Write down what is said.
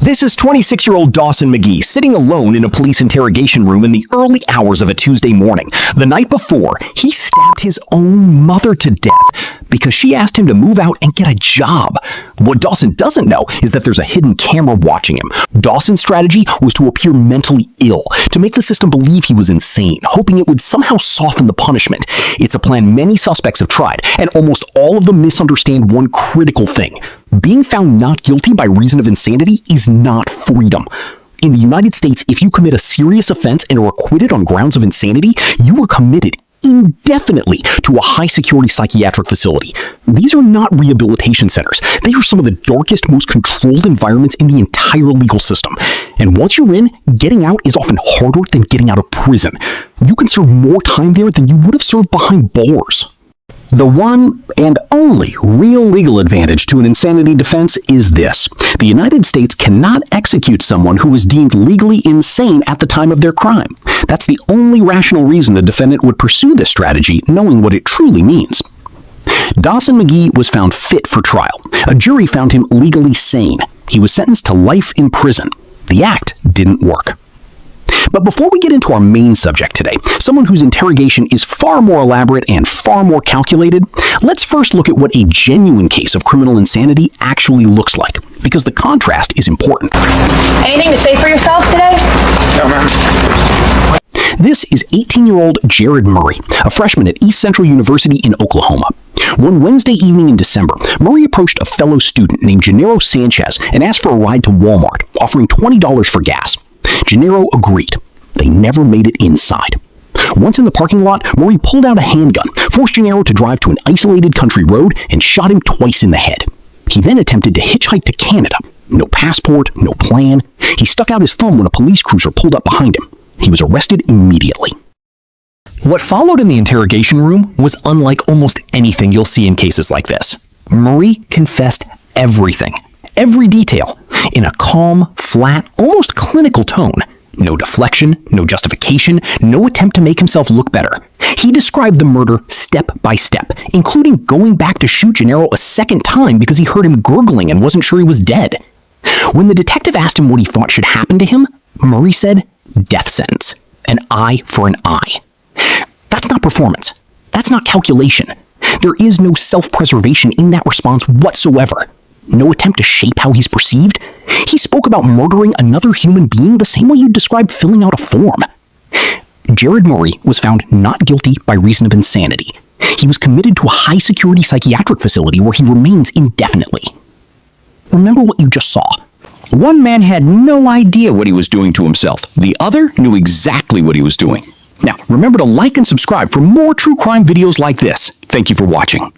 This is 26-year-old Dawson McGee sitting alone in a police interrogation room in the early hours of a Tuesday morning. The night before, he stabbed his own mother to death because she asked him to move out and get a job. What Dawson doesn't know is that there's a hidden camera watching him. Dawson's strategy was to appear mentally ill, to make the system believe he was insane, hoping it would somehow soften the punishment. It's a plan many suspects have tried, and almost all of them misunderstand one critical thing. Being found not guilty by reason of insanity is not freedom. In the United States, if you commit a serious offense and are acquitted on grounds of insanity, you are committed indefinitely to a high-security psychiatric facility. These are not rehabilitation centers. They are some of the darkest, most controlled environments in the entire legal system. And once you're in, getting out is often harder than getting out of prison. You can serve more time there than you would have served behind bars. The one and only real legal advantage to an insanity defense is this. The United States cannot execute someone who was deemed legally insane at the time of their crime. That's the only rational reason the defendant would pursue this strategy, knowing what it truly means. Dawson McGee was found fit for trial. A jury found him legally sane. He was sentenced to life in prison. The act didn't work. But before we get into our main subject today, someone whose interrogation is far more elaborate and far more calculated, let's first look at what a genuine case of criminal insanity actually looks like, because the contrast is important. Anything to say for yourself today? No, ma'am. This is 18-year-old Jared Murray, a freshman at East Central University in Oklahoma. One Wednesday evening in December, Murray approached a fellow student named Gennaro Sanchez and asked for a ride to Walmart, offering $20 for gas. Gennaro agreed. They never made it inside. Once in the parking lot, Murray pulled out a handgun, forced Gennaro to drive to an isolated country road, and shot him twice in the head. He then attempted to hitchhike to Canada. No passport, no plan. He stuck out his thumb when a police cruiser pulled up behind him. He was arrested immediately. What followed in the interrogation room was unlike almost anything you'll see in cases like this. Murray confessed everything. Every detail, in a calm, flat, almost clinical tone. No deflection, no justification, no attempt to make himself look better. He described the murder step by step, including going back to shoot Gennaro a second time because he heard him gurgling and wasn't sure he was dead. When the detective asked him what he thought should happen to him, Murray said, death sentence. An eye for an eye. That's not performance. That's not calculation. There is no self-preservation in that response whatsoever. No attempt to shape how he's perceived. He spoke about murdering another human being the same way you'd describe filling out a form. Jared Murray was found not guilty by reason of insanity. He was committed to a high-security psychiatric facility where he remains indefinitely. Remember what you just saw. One man had no idea what he was doing to himself. The other knew exactly what he was doing. Now, remember to like and subscribe for more true crime videos like this. Thank you for watching.